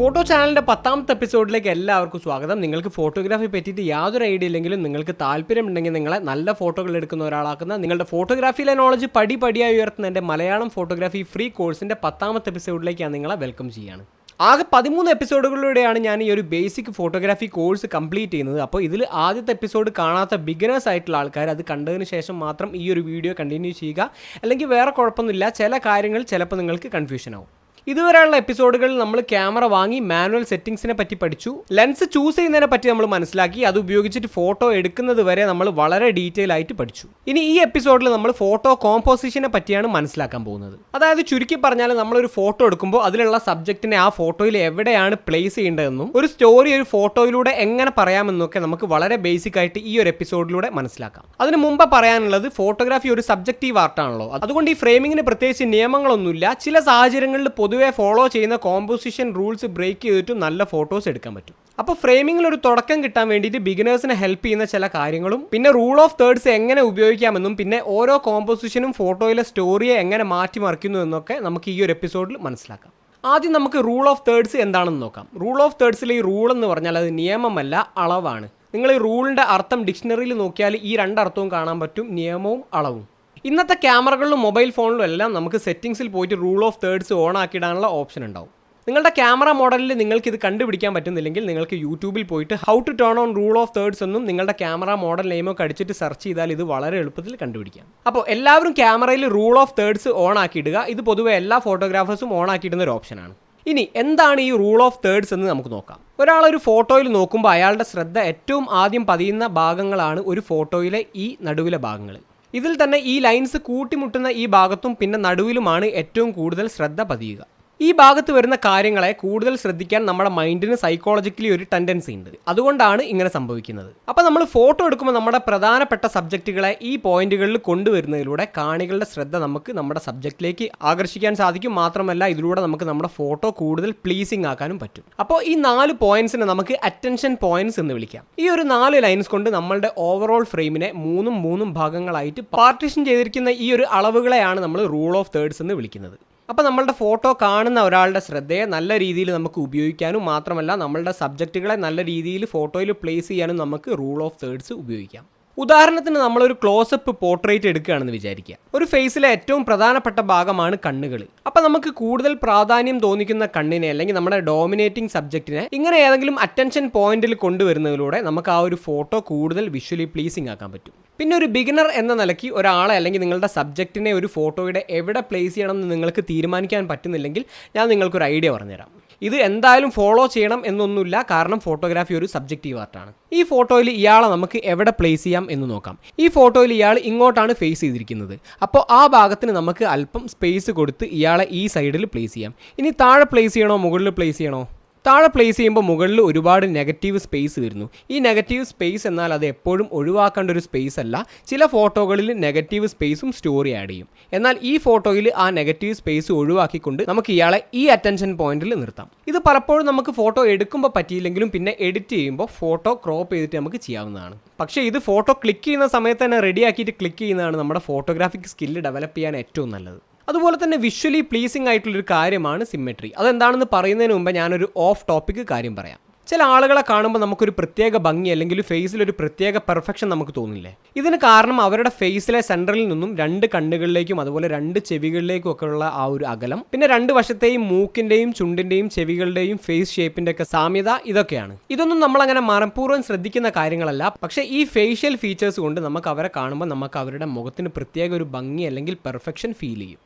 Photo ചാനലിൻ്റെ 10ാമത്തെ എപ്പിസോഡിലേക്ക് എല്ലാവർക്കും സ്വാഗതം. നിങ്ങൾക്ക് ഫോട്ടോഗ്രാഫി പറ്റിയിട്ട് യാതൊരു ഐഡിയ ഇല്ലെങ്കിലും നിങ്ങൾക്ക് താല്പര്യമുണ്ടെങ്കിൽ നിങ്ങളെ നല്ല ഫോട്ടോകൾ എടുക്കുന്ന ഒരാളാക്കുന്ന നിങ്ങളുടെ ഫോട്ടോഗ്രാഫിയിലെ നോളജ് പടിപടിയായി ഉയർത്തുന്ന എൻ്റെ മലയാളം ഫോട്ടോഗ്രാഫി ഫ്രീ കോഴ്സിൻ്റെ 10ാമത്തെ എപ്പിസോഡിലേക്ക് ഞാൻ നിങ്ങളെ വെൽക്കം ചെയ്യാണ്. ആകെ 13 എപ്പിസോഡുകളിലൂടെയാണ് ഞാൻ ഈ ഒരു ബേസിക് ഫോട്ടോഗ്രാഫി കോഴ്സ് കംപ്ലീറ്റ് ചെയ്യുന്നത്. അപ്പോൾ ഇതിൽ ആദ്യത്തെ എപ്പിസോഡ് കാണാത്ത ബിഗിനേഴ്സ് ആയിട്ടുള്ള ആൾക്കാർ അത് കണ്ടതിന് ശേഷം മാത്രം ഈ ഒരു വീഡിയോ കണ്ടിന്യൂ ചെയ്യുക. അല്ലെങ്കിൽ വേറെ കുഴപ്പമൊന്നുമില്ല, ചില കാര്യങ്ങൾ ചിലപ്പോൾ നിങ്ങൾക്ക് കൺഫ്യൂഷൻ ആവും. ഇതുവരെയുള്ള എപ്പിസോഡുകളിൽ നമ്മൾ ക്യാമറ വാങ്ങി മാനുവൽ സെറ്റിംഗ്സിനെ പറ്റി പഠിച്ചു, ലെൻസ് ചൂസ് ചെയ്യുന്നതിനെ പറ്റി നമ്മൾ മനസ്സിലാക്കി, അത് ഉപയോഗിച്ചിട്ട് ഫോട്ടോ എടുക്കുന്നത് വരെ നമ്മൾ വളരെ ഡീറ്റെയിൽ ആയിട്ട് പഠിച്ചു. ഇനി ഈ എപ്പിസോഡിൽ നമ്മൾ ഫോട്ടോ കോമ്പോസിഷനെ പറ്റിയാണ് മനസ്സിലാക്കാൻ പോകുന്നത്. അതായത് ചുരുക്കി പറഞ്ഞാൽ നമ്മളൊരു ഫോട്ടോ എടുക്കുമ്പോൾ അതിലുള്ള സബ്ജക്റ്റിനെ ആ ഫോട്ടോയിൽ എവിടെയാണ് പ്ലേസ് ചെയ്യേണ്ടതെന്നും ഒരു സ്റ്റോറി ഒരു ഫോട്ടോയിലൂടെ എങ്ങനെ പറയാമെന്നൊക്കെ നമുക്ക് വളരെ ബേസിക് ആയിട്ട് ഈ ഒരു എപ്പിസോഡിലൂടെ മനസ്സിലാക്കാം. അതിന് മുമ്പ് പറയാനുള്ളത്, ഫോട്ടോഗ്രാഫി ഒരു സബ്ജക്റ്റീവ് ആർട്ടാണല്ലോ, അതുകൊണ്ട് ഈ ഫ്രെയിമിങ്ങിന് പ്രത്യേകിച്ച് നിയമങ്ങളൊന്നുമില്ല. ചില സാഹചര്യങ്ങളിൽ പൊതുവെ ഫോളോ ചെയ്യുന്ന കോമ്പോസിഷൻ റൂൾസ് ബ്രേക്ക് ചെയ്തിട്ടും നല്ല ഫോട്ടോസ് എടുക്കാൻ പറ്റും. അപ്പോൾ ഫ്രെയിമിങ്ങിൽ ഒരു തുടക്കം കിട്ടാൻ വേണ്ടിയിട്ട് ബിഗിനേഴ്സിനെ ഹെൽപ്പ് ചെയ്യുന്ന ചില കാര്യങ്ങളും പിന്നെ റൂൾ ഓഫ് തേർഡ്സ് എങ്ങനെ ഉപയോഗിക്കാമെന്നും പിന്നെ ഓരോ കോമ്പോസിഷനും ഫോട്ടോയിലെ സ്റ്റോറിയെ എങ്ങനെ മാറ്റിമറിക്കുന്നു എന്നൊക്കെ നമുക്ക് ഈ ഒരു എപ്പിസോഡിൽ മനസ്സിലാക്കാം. ആദ്യം നമുക്ക് റൂൾ ഓഫ് തേർഡ്സ് എന്താണെന്ന് നോക്കാം. റൂൾ ഓഫ് തേർഡ്സിലെ ഈ റൂൾ എന്ന് പറഞ്ഞാൽ അത് നിയമമല്ല, അളവാണ്. നിങ്ങൾ ഈ റൂളിൻ്റെ അർത്ഥം ഡിക്ഷണറിയിൽ നോക്കിയാൽ ഈ രണ്ടർത്ഥവും കാണാൻ പറ്റും, നിയമവും അളവും. ഇന്നത്തെ ക്യാമറകളിലും മൊബൈൽ ഫോണിലും എല്ലാം നമുക്ക് സെറ്റിംഗ്സിൽ പോയിട്ട് റൂൾ ഓഫ് തേർഡ്സ് ഓൺ ആക്കിയിടാനുള്ള ഓപ്ഷൻ ഉണ്ടാവും. നിങ്ങളുടെ ക്യാമറ മോഡലിൽ നിങ്ങൾക്ക് ഇത് കണ്ടുപിടിക്കാൻ പറ്റുന്നില്ലെങ്കിൽ നിങ്ങൾക്ക് യൂട്യൂബിൽ പോയിട്ട് how to turn on rule of thirds എന്നും നിങ്ങളുടെ ക്യാമറ മോഡൽ നെയിമൊക്കെ അടിച്ചിട്ട് സെർച്ച് ചെയ്താൽ ഇത് വളരെ എളുപ്പത്തിൽ കണ്ടുപിടിക്കാം. അപ്പോൾ എല്ലാവരും ക്യാമറയിൽ റൂൾ ഓഫ് തേർഡ്സ് ഓൺ ആക്കിയിടുക. ഇത് പൊതുവെ എല്ലാ ഫോട്ടോഗ്രാഫേഴ്സും ഓൺ ആക്കിയിടുന്ന ഒരു ഓപ്ഷനാണ്. ഇനി എന്താണ് ഈ റൂൾ ഓഫ് തേർഡ്സ് എന്ന് നമുക്ക് നോക്കാം. ഒരാളൊരു ഫോട്ടോയിൽ നോക്കുമ്പോൾ അയാളുടെ ശ്രദ്ധ ഏറ്റവും ആദ്യം പതിയുന്ന ഭാഗങ്ങളാണ് ഒരു ഫോട്ടോയിലെ ഈ നടുവിലെ ഭാഗങ്ങൾ. ഇതിൽ തന്നെ ഈ ലൈൻസ് കൂട്ടിമുട്ടുന്ന ഈ ഭാഗത്തും പിന്നെ നടുവിലുമാണ് ഏറ്റവും കൂടുതൽ ശ്രദ്ധ പതിയുക. ഈ ഭാഗത്ത് വരുന്ന കാര്യങ്ങളെ കൂടുതൽ ശ്രദ്ധിക്കാൻ നമ്മുടെ മൈൻഡിന് സൈക്കോളജിക്കലി ഒരു ടെൻഡൻസി ഉണ്ട്. അതുകൊണ്ടാണ് ഇങ്ങനെ സംഭവിക്കുന്നത്. അപ്പോൾ നമ്മൾ ഫോട്ടോ എടുക്കുമ്പോൾ നമ്മുടെ പ്രധാനപ്പെട്ട സബ്ജക്റ്റുകളെ ഈ പോയിന്റുകളിൽ കൊണ്ടുവരുന്നതിലൂടെ കാണികളുടെ ശ്രദ്ധ നമുക്ക് നമ്മുടെ സബ്ജക്റ്റിലേക്ക് ആകർഷിക്കാൻ സാധിക്കും. മാത്രമല്ല ഇതിലൂടെ നമുക്ക് നമ്മുടെ ഫോട്ടോ കൂടുതൽ പ്ലീസിംഗ് ആക്കാനും പറ്റും. അപ്പോൾ ഈ 4 പോയിന്റ്സിനെ നമുക്ക് അറ്റൻഷൻ പോയിന്റ്സ് എന്ന് വിളിക്കാം. ഈ ഒരു 4 ലൈൻസ് കൊണ്ട് നമ്മളുടെ ഓവറോൾ ഫ്രെയിമിനെ 3 ഭാഗങ്ങളായിട്ട് പാർട്ടീഷൻ ചെയ്തിരിക്കുന്ന ഈ ഒരു അളവുകളെയാണ് നമ്മൾ റൂൾ ഓഫ് തേർഡ്സ് എന്ന് വിളിക്കുന്നത്. അപ്പോൾ നമ്മളുടെ ഫോട്ടോ കാണുന്ന ഒരാളുടെ ശ്രദ്ധയെ നല്ല രീതിയിൽ നമുക്ക് ഉപയോഗിക്കാനും മാത്രമല്ല നമ്മളുടെ സബ്ജക്റ്റുകളെ നല്ല രീതിയിൽ ഫോട്ടോയിൽ പ്ലേസ് ചെയ്യാനും നമുക്ക് റൂൾ ഓഫ് തേർഡ്സ് ഉപയോഗിക്കാം. ഉദാഹരണത്തിന് നമ്മളൊരു ക്ലോസപ്പ് പോർട്രേറ്റ് എടുക്കുകയാണെന്ന് വിചാരിക്കുക. ഒരു ഫേസിലെ ഏറ്റവും പ്രധാനപ്പെട്ട ഭാഗമാണ് കണ്ണുകൾ. അപ്പോൾ നമുക്ക് കൂടുതൽ പ്രാധാന്യം തോന്നിക്കുന്ന കണ്ണിനെ അല്ലെങ്കിൽ നമ്മുടെ ഡോമിനേറ്റിംഗ് സബ്ജക്റ്റിനെ ഇങ്ങനെ ഏതെങ്കിലും അറ്റൻഷൻ പോയിന്റിൽ കൊണ്ടുവരുന്നതിലൂടെ നമുക്ക് ആ ഒരു ഫോട്ടോ കൂടുതൽ വിഷ്വലി പ്ലീസിംഗ് ആക്കാൻ പറ്റും. പിന്നെ ഒരു ബിഗിനർ എന്ന നിലയ്ക്ക് ഒരാളെ അല്ലെങ്കിൽ നിങ്ങളുടെ സബ്ജക്റ്റിനെ ഒരു ഫോട്ടോയുടെ എവിടെ പ്ലേസ് ചെയ്യണമെന്ന് നിങ്ങൾക്ക് തീരുമാനിക്കാൻ പറ്റുന്നില്ലെങ്കിൽ ഞാൻ നിങ്ങൾക്കൊരു ഐഡിയ പറഞ്ഞുതരാം. ഇത് എന്തായാലും ഫോളോ ചെയ്യണം എന്നൊന്നുമില്ല, കാരണം ഫോട്ടോഗ്രാഫി ഒരു സബ്ജക്റ്റീവ് ആർട്ടാണ്. ഈ ഫോട്ടോയിൽ ഇയാളെ നമുക്ക് എവിടെ പ്ലേസ് ചെയ്യാം എന്ന് നോക്കാം. ഈ ഫോട്ടോയിൽ ഇയാൾ ഇങ്ങോട്ടാണ് ഫേസ് ചെയ്തിരിക്കുന്നത്. അപ്പോൾ ആ ഭാഗത്തിന് നമുക്ക് അല്പം സ്പേസ് കൊടുത്ത് ഇയാളെ ഈ സൈഡിൽ പ്ലേസ് ചെയ്യാം. ഇനി താഴെ പ്ലേസ് ചെയ്യണോ മുകളിൽ പ്ലേസ് ചെയ്യണോ? താഴെ പ്ലേസ് ചെയ്യുമ്പോൾ മുകളിൽ ഒരുപാട് നെഗറ്റീവ് സ്പേസ് വരുന്നു. ഈ നെഗറ്റീവ് സ്പേസ് എന്നാൽ അത് എപ്പോഴും ഒഴിവാക്കേണ്ട ഒരു സ്പേസ് അല്ല. ചില ഫോട്ടോകളിൽ നെഗറ്റീവ് സ്പേസും സ്റ്റോറി ആഡ് ചെയ്യും. എന്നാൽ ഈ ഫോട്ടോയിൽ ആ നെഗറ്റീവ് സ്പേസ് ഒഴിവാക്കിക്കൊണ്ട് നമുക്ക് ഇയാളെ ഈ അറ്റൻഷൻ പോയിന്റിൽ നിർത്താം. ഇത് പലപ്പോഴും നമുക്ക് ഫോട്ടോ എടുക്കുമ്പോൾ പറ്റിയില്ലെങ്കിലും പിന്നെ എഡിറ്റ് ചെയ്യുമ്പോൾ ഫോട്ടോ ക്രോപ്പ് ചെയ്തിട്ട് നമുക്ക് ചെയ്യാവുന്നതാണ്. പക്ഷേ ഇത് ഫോട്ടോ ക്ലിക്ക് ചെയ്യുന്ന സമയത്ത് തന്നെ റെഡിയാക്കിയിട്ട് ക്ലിക്ക് ചെയ്യുന്നതാണ് നമ്മുടെ ഫോട്ടോഗ്രാഫിക് സ്കില്ല് ഡെവലപ്പ് ചെയ്യാൻ ഏറ്റവും നല്ലത്. അതുപോലെ തന്നെ വിഷ്വലി പ്ലീസിംഗ് ആയിട്ടുള്ളൊരു കാര്യമാണ് സിമ്മെട്രി. അതെന്താണെന്ന് പറയുന്നതിന് മുമ്പ് ഞാനൊരു ഓഫ് ടോപ്പിക് കാര്യം പറയാം. ചില ആളുകളെ കാണുമ്പോൾ നമുക്കൊരു പ്രത്യേക ഭംഗി അല്ലെങ്കിൽ ഫേസിലൊരു പ്രത്യേക പെർഫെക്ഷൻ നമുക്ക് തോന്നില്ലേ? ഇതിന് കാരണം അവരുടെ ഫേസിലെ സെൻറ്ററിൽ നിന്നും 2 കണ്ണുകളിലേക്കും അതുപോലെ 2 ചെവികളിലേക്കും ഒക്കെ ഉള്ള ആ ഒരു അകലം, പിന്നെ 2 വശത്തെയും മൂക്കിൻ്റെയും ചുണ്ടിൻ്റെയും ചെവികളുടെയും ഫേസ് ഷേപ്പിൻ്റെ ഒക്കെ സാമ്യത, ഇതൊക്കെയാണ്. ഇതൊന്നും നമ്മളങ്ങനെ മനഃപൂർവ്വം ശ്രദ്ധിക്കുന്ന കാര്യങ്ങളല്ല. പക്ഷേ ഈ ഫേഷ്യൽ ഫീച്ചേഴ്സ് കൊണ്ട് നമുക്ക് അവരെ കാണുമ്പോൾ നമുക്ക് അവരുടെ മുഖത്തിന് പ്രത്യേക ഒരു ഭംഗി അല്ലെങ്കിൽ പെർഫെക്ഷൻ ഫീൽ ചെയ്യും.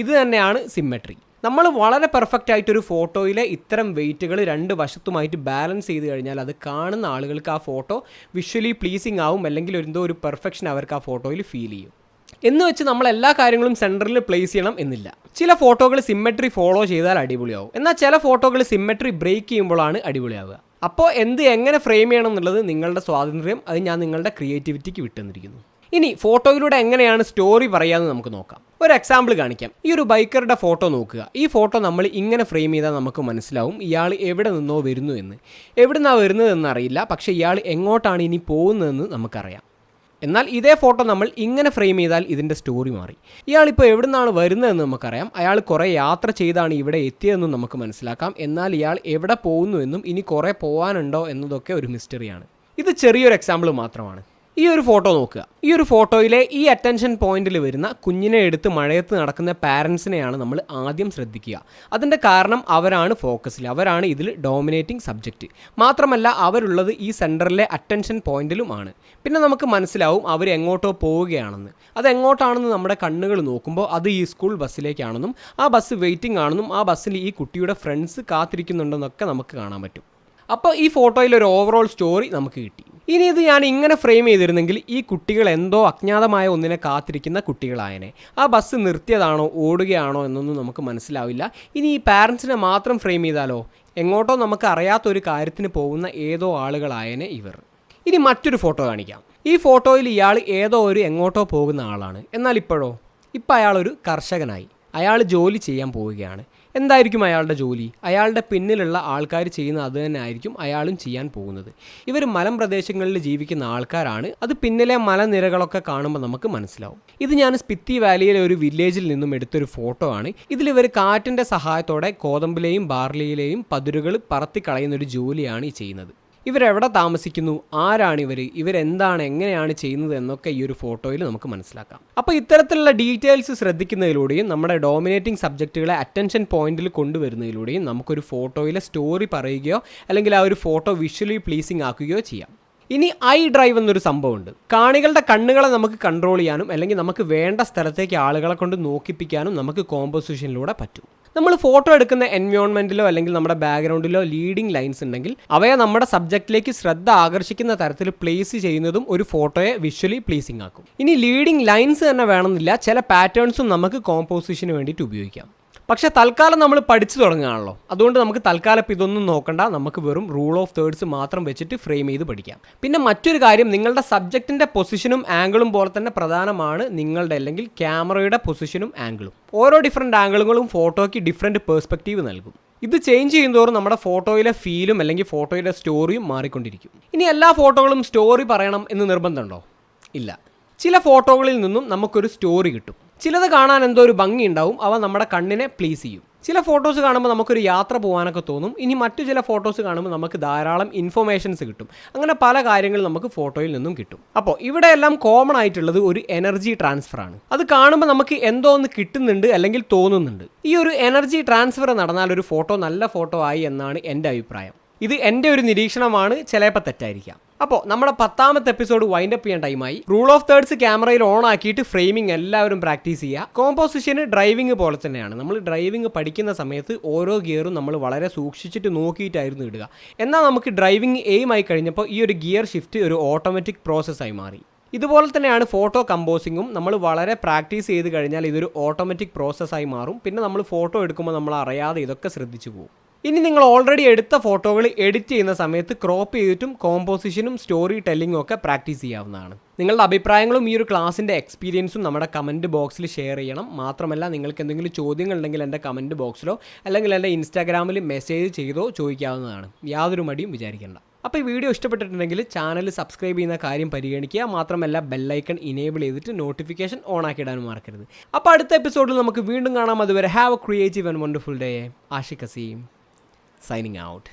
ഇത് തന്നെയാണ് സിമ്മെട്രി. നമ്മൾ വളരെ പെർഫെക്റ്റ് ആയിട്ടൊരു ഫോട്ടോയിലെ ഇത്തരം വെയിറ്റുകൾ 2 വശത്തുമായിട്ട് ബാലൻസ് ചെയ്ത് കഴിഞ്ഞാൽ അത് കാണുന്ന ആളുകൾക്ക് ആ ഫോട്ടോ വിഷ്വലി പ്ലീസിംഗ് ആവും, അല്ലെങ്കിൽ എന്തോ ഒരു പെർഫെക്ഷൻ അവർക്ക് ആ ഫോട്ടോയിൽ ഫീൽ ചെയ്യും. എന്ന് വെച്ച് നമ്മൾ എല്ലാ കാര്യങ്ങളും സെൻറ്ററിൽ പ്ലേസ് ചെയ്യണം എന്നില്ല. ചില ഫോട്ടോകൾ സിമ്മെട്രി ഫോളോ ചെയ്താൽ അടിപൊളിയാവും, എന്നാൽ ചില ഫോട്ടോകൾ സിമ്മെട്രി ബ്രേക്ക് ചെയ്യുമ്പോഴാണ് അടിപൊളിയാവുക. അപ്പോൾ എങ്ങനെ ഫ്രെയിം ചെയ്യണം എന്നുള്ളത് നിങ്ങളുടെ സ്വാതന്ത്ര്യം, അത് ഞാൻ നിങ്ങളുടെ ക്രിയേറ്റിവിറ്റിക്ക് വിട്ടുതന്നിരിക്കുന്നു. ഇനി ഫോട്ടോയിലൂടെ എങ്ങനെയാണ് സ്റ്റോറി പറയാമെന്ന് നമുക്ക് നോക്കാം. ഒരു എക്സാമ്പിൾ കാണിക്കാം. ഈ ഒരു ബൈക്കറുടെ ഫോട്ടോ നോക്കുക. ഈ ഫോട്ടോ നമ്മൾ ഇങ്ങനെ ഫ്രെയിം ചെയ്താൽ നമുക്ക് മനസ്സിലാവും ഇയാൾ എവിടെ നിന്നോ വരുന്നു എന്ന്. എവിടെ നിന്നാണ് വരുന്നതെന്ന് അറിയില്ല, പക്ഷേ ഇയാൾ എങ്ങോട്ടാണ് ഇനി പോകുന്നതെന്ന് നമുക്കറിയാം. എന്നാൽ ഇതേ ഫോട്ടോ നമ്മൾ ഇങ്ങനെ ഫ്രെയിം ചെയ്താൽ ഇതിൻ്റെ സ്റ്റോറി മാറി. ഇയാളിപ്പോൾ എവിടെ നിന്നാണ് വരുന്നതെന്ന് നമുക്കറിയാം. അയാൾ കുറേ യാത്ര ചെയ്താണ് ഇവിടെ എത്തിയതെന്നും നമുക്ക് മനസ്സിലാക്കാം. എന്നാൽ ഇയാൾ എവിടെ പോകുന്നു എന്നും ഇനി കുറേ പോകാനുണ്ടോ എന്നതൊക്കെ ഒരു മിസ്റ്ററിയാണ്. ഇത് ചെറിയൊരു എക്സാമ്പിൾ മാത്രമാണ്. ഈ ഒരു ഫോട്ടോ നോക്കുക. ഈ ഒരു ഫോട്ടോയിലെ ഈ അറ്റൻഷൻ പോയിന്റിൽ വരുന്ന കുഞ്ഞിനെ എടുത്ത് മഴയത്ത് നടക്കുന്ന പാരൻസിനെയാണ് നമ്മൾ ആദ്യം ശ്രദ്ധിക്കുക. അതിൻ്റെ കാരണം അവരാണ് ഫോക്കസിൽ, അവരാണ് ഇതിൽ ഡോമിനേറ്റിംഗ് സബ്ജക്റ്റ്. മാത്രമല്ല അവരുള്ളത് ഈ സെൻറ്ററിലെ അറ്റൻഷൻ പോയിന്റിലുമാണ്. പിന്നെ നമുക്ക് മനസ്സിലാവും അവർ എങ്ങോട്ടോ പോവുകയാണെന്ന്. അതെങ്ങോട്ടാണെന്ന് നമ്മുടെ കണ്ണുകൾ നോക്കുമ്പോൾ അത് ഈ സ്കൂൾ ബസ്സിലേക്കാണെന്നും ആ ബസ് വെയിറ്റിംഗ് ആണെന്നും ആ ബസ്സിൽ ഈ കുട്ടിയുടെ ഫ്രണ്ട്സ് കാത്തിരിക്കുന്നുണ്ടെന്നൊക്കെ നമുക്ക് കാണാൻ പറ്റും. അപ്പോൾ ഈ ഫോട്ടോയിൽ ഒരു ഓവറോൾ സ്റ്റോറി നമുക്ക് കിട്ടി. ഇനി ഇത് ഞാൻ ഇങ്ങനെ ഫ്രെയിം ചെയ്തിരുന്നെങ്കിൽ ഈ കുട്ടികൾ എന്തോ അജ്ഞാതമായ ഒന്നിനെ കാത്തിരിക്കുന്ന കുട്ടികളായനെ. ആ ബസ് നിർത്തിയതാണോ ഓടുകയാണോ എന്നൊന്നും നമുക്ക് മനസ്സിലാവില്ല. ഇനി ഈ പാരൻസിനെ മാത്രം ഫ്രെയിം ചെയ്താലോ, എങ്ങോട്ടോ നമുക്ക് അറിയാത്തൊരു കാര്യത്തിന് പോകുന്ന ഏതോ ആളുകളായനെ ഇവർ. ഇനി മറ്റൊരു ഫോട്ടോ കാണിക്കാം. ഈ ഫോട്ടോയിൽ ഇയാൾ ഏതോ ഒരു എങ്ങോട്ടോ പോകുന്ന ആളാണ്. എന്നാൽ ഇപ്പോഴോ, ഇപ്പം അയാളൊരു കർഷകനായി. അയാൾ ജോലി ചെയ്യാൻ പോവുകയാണ്. എന്തായിരിക്കും അയാളുടെ ജോലി? അയാളുടെ പിന്നിലുള്ള ആൾക്കാർ ചെയ്യുന്ന അത് തന്നെ ആയിരിക്കും അയാളും ചെയ്യാൻ പോകുന്നത്. ഇവർ മലമ്പ്രദേശങ്ങളിൽ ജീവിക്കുന്ന ആൾക്കാരാണ്. അത് പിന്നിലെ മലനിരകളൊക്കെ കാണുമ്പോൾ നമുക്ക് മനസ്സിലാവും. ഇത് ഞാൻ സ്പിത്തി വാലിയിലെ ഒരു വില്ലേജിൽ നിന്നും എടുത്തൊരു ഫോട്ടോ ആണ്. ഇതിലിവർ കാറ്റിൻ്റെ സഹായത്തോടെ കോതമ്പിലെയും ബാർലിയിലെയും പതിരുകൾ പറത്തിക്കളയുന്നൊരു ജോലിയാണ് ഈ ചെയ്യുന്നത്. ഇവരെവിടെ താമസിക്കുന്നു, ആരാണിവർ, ഇവരെന്താണ്, എങ്ങനെയാണ് ചെയ്യുന്നത് എന്നൊക്കെ ഈ ഒരു ഫോട്ടോയിൽ നമുക്ക് മനസ്സിലാക്കാം. അപ്പോൾ ഇത്തരത്തിലുള്ള ഡീറ്റെയിൽസ് ശ്രദ്ധിക്കുന്നതിലൂടെയും നമ്മുടെ ഡോമിനേറ്റിംഗ് സബ്ജക്റ്റുകളെ അറ്റൻഷൻ പോയിന്റിൽ കൊണ്ടുവരുന്നതിലൂടെയും നമുക്കൊരു ഫോട്ടോയിലെ സ്റ്റോറി പറയുകയോ അല്ലെങ്കിൽ ആ ഒരു ഫോട്ടോ വിഷ്വലി പ്ലീസിങ് ആക്കുകയോ ചെയ്യാം. ഇനി ഐ ഡ്രൈവ് എന്നൊരു സംഭവമുണ്ട്. കാണികളുടെ കണ്ണുകളെ നമുക്ക് കൺട്രോൾ ചെയ്യാനും അല്ലെങ്കിൽ നമുക്ക് വേണ്ട സ്ഥലത്തേക്ക് ആളുകളെ കൊണ്ട് നോക്കിപ്പിക്കാനും നമുക്ക് കോമ്പോസിഷനിലൂടെ പറ്റും. നമ്മൾ ഫോട്ടോ എടുക്കുന്ന എൻവയോൺമെൻറ്റിലോ അല്ലെങ്കിൽ നമ്മുടെ ബാക്ക്ഗ്രൗണ്ടിലോ ലീഡിങ് ലൈൻസ് ഉണ്ടെങ്കിൽ അവയെ നമ്മുടെ സബ്ജക്റ്റിലേക്ക് ശ്രദ്ധ ആകർഷിക്കുന്ന തരത്തിൽ പ്ലേസ് ചെയ്യുന്നതും ഒരു ഫോട്ടോയെ വിഷ്വലി പ്ലീസിങ് ആക്കും. ഇനി ലീഡിങ് ലൈൻസ് തന്നെ വേണമെന്നില്ല, ചില പാറ്റേൺസും നമുക്ക് കോമ്പോസിഷന് വേണ്ടിയിട്ട് ഉപയോഗിക്കാം. പക്ഷേ തൽക്കാലം നമ്മൾ പഠിച്ചു തുടങ്ങുകയാണല്ലോ, അതുകൊണ്ട് നമുക്ക് തൽക്കാലം ഇതൊന്നും നോക്കണ്ട. നമുക്ക് വെറും റൂൾ ഓഫ് തേർഡ്സ് മാത്രം വെച്ചിട്ട് ഫ്രെയിം ചെയ്ത് പഠിക്കാം. പിന്നെ മറ്റൊരു കാര്യം, നിങ്ങളുടെ സബ്ജക്റ്റിൻ്റെ പൊസിഷനും ആംഗിളും പോലെ തന്നെ പ്രധാനമാണ് നിങ്ങളുടെ അല്ലെങ്കിൽ ക്യാമറയുടെ പൊസിഷനും ആംഗിളും. ഓരോ ഡിഫറെൻറ്റ് ആംഗിളുകളും ഫോട്ടോയ്ക്ക് ഡിഫറെൻറ്റ് പേഴ്സ്പെക്റ്റീവ് നൽകും. ഇത് ചേഞ്ച് ചെയ്യുന്നതോറും നമ്മുടെ ഫോട്ടോയിലെ ഫീലും അല്ലെങ്കിൽ ഫോട്ടോയുടെ സ്റ്റോറിയും മാറിക്കൊണ്ടിരിക്കും. ഇനി എല്ലാ ഫോട്ടോകളും സ്റ്റോറി പറയണം എന്ന് നിർബന്ധമുണ്ടോ? ഇല്ല. ചില ഫോട്ടോകളിൽ നിന്നും നമുക്കൊരു സ്റ്റോറി കിട്ടും. ചിലത് കാണാൻ എന്തോ ഒരു ഭംഗി ഉണ്ടാവും, അവ നമ്മുടെ കണ്ണിനെ പ്ലീസ് ചെയ്യും. ചില ഫോട്ടോസ് കാണുമ്പോൾ നമുക്കൊരു യാത്ര പോകാനൊക്കെ തോന്നും. ഇനി മറ്റു ചില ഫോട്ടോസ് കാണുമ്പോൾ നമുക്ക് ധാരാളം ഇൻഫർമേഷൻസ് കിട്ടും. അങ്ങനെ പല കാര്യങ്ങൾ നമുക്ക് ഫോട്ടോയിൽ നിന്നും കിട്ടും. അപ്പോൾ ഇവിടെയെല്ലാം കോമൺ ആയിട്ടുള്ളത് ഒരു എനർജി ട്രാൻസ്ഫർ ആണ്. അത് കാണുമ്പോൾ നമുക്ക് എന്തോ ഒന്ന് കിട്ടുന്നുണ്ട് അല്ലെങ്കിൽ തോന്നുന്നുണ്ട്. ഈ ഒരു എനർജി ട്രാൻസ്ഫർ നടന്നാൽ ഒരു ഫോട്ടോ നല്ല ഫോട്ടോ ആയി എന്നാണ് എൻ്റെ അഭിപ്രായം. ഇത് എൻ്റെ ഒരു നിരീക്ഷണമാണ്, ചിലപ്പോൾ തെറ്റായിരിക്കാം. അപ്പോൾ നമ്മുടെ 10ാമത്തെ എപ്പിസോഡ് വൈൻഡപ്പ് ചെയ്യാൻ ടൈമായി. റൂൾ ഓഫ് തേർഡ്സ് ക്യാമറയിൽ ഓൺ ആക്കിയിട്ട് ഫ്രെയിമിംഗ് എല്ലാവരും പ്രാക്ടീസ് ചെയ്യുക. കോമ്പോസിഷന് ഡ്രൈവിംഗ് പോലെ തന്നെയാണ്. നമ്മൾ ഡ്രൈവിംഗ് പഠിക്കുന്ന സമയത്ത് ഓരോ ഗിയറും നമ്മൾ വളരെ സൂക്ഷിച്ചിട്ട് നോക്കിയിട്ടായിരുന്നു ഇടുക. എന്നാൽ നമുക്ക് ഡ്രൈവിംഗ് എയിം ആയി കഴിഞ്ഞപ്പോൾ ഈ ഒരു ഗിയർ ഷിഫ്റ്റ് ഒരു ഓട്ടോമാറ്റിക് പ്രോസസ്സായി മാറി. ഇതുപോലെ തന്നെയാണ് ഫോട്ടോ കമ്പോസിങ്ങും. നമ്മൾ വളരെ പ്രാക്ടീസ് ചെയ്ത് കഴിഞ്ഞാൽ ഇതൊരു ഓട്ടോമാറ്റിക് പ്രോസസ്സായി മാറും. പിന്നെ നമ്മൾ ഫോട്ടോ എടുക്കുമ്പോൾ നമ്മൾ അറിയാതെ ഇതൊക്കെ ശ്രദ്ധിച്ചു പോകും. ഇനി നിങ്ങൾ ഓൾറെഡി എടുത്ത ഫോട്ടോകൾ എഡിറ്റ് ചെയ്യുന്ന സമയത്ത് ക്രോപ്പ് ചെയ്തിട്ടും കോമ്പോസിഷനും സ്റ്റോറി ടെല്ലിങ്ങും ഒക്കെ പ്രാക്ടീസ് ചെയ്യാവുന്നതാണ്. നിങ്ങളുടെ അഭിപ്രായങ്ങളും ഈ ഒരു ക്ലാസ്സിൻ്റെ എക്സ്പീരിയൻസും നമ്മുടെ കമൻറ്റ് ബോക്സിൽ ഷെയർ ചെയ്യണം. മാത്രമല്ല നിങ്ങൾക്ക് എന്തെങ്കിലും ചോദ്യങ്ങൾ ഉണ്ടെങ്കിൽ എൻ്റെ കമൻറ്റ് ബോക്സിലോ അല്ലെങ്കിൽ എൻ്റെ ഇൻസ്റ്റാഗ്രാമിൽ മെസ്സേജ് ചെയ്തോ ചോദിക്കാവുന്നതാണ്. യാതൊരു മടിയും വിചാരിക്കേണ്ട. അപ്പോൾ ഈ വീഡിയോ ഇഷ്ടപ്പെട്ടിട്ടുണ്ടെങ്കിൽ ചാനൽ സബ്സ്ക്രൈബ് ചെയ്യുന്ന കാര്യം പരിഗണിക്കുക. മാത്രമല്ല ബെല്ലൈക്കൺ ഇനേബിൾ ചെയ്തിട്ട് നോട്ടിഫിക്കേഷൻ ഓൺ ആക്കിയിടാനും മറക്കരുത്. അപ്പോൾ അടുത്ത എപ്പിസോഡിൽ നമുക്ക് വീണ്ടും കാണാം. അതുവരെ have a creative and wonderful day. Ashiq Azeem signing out.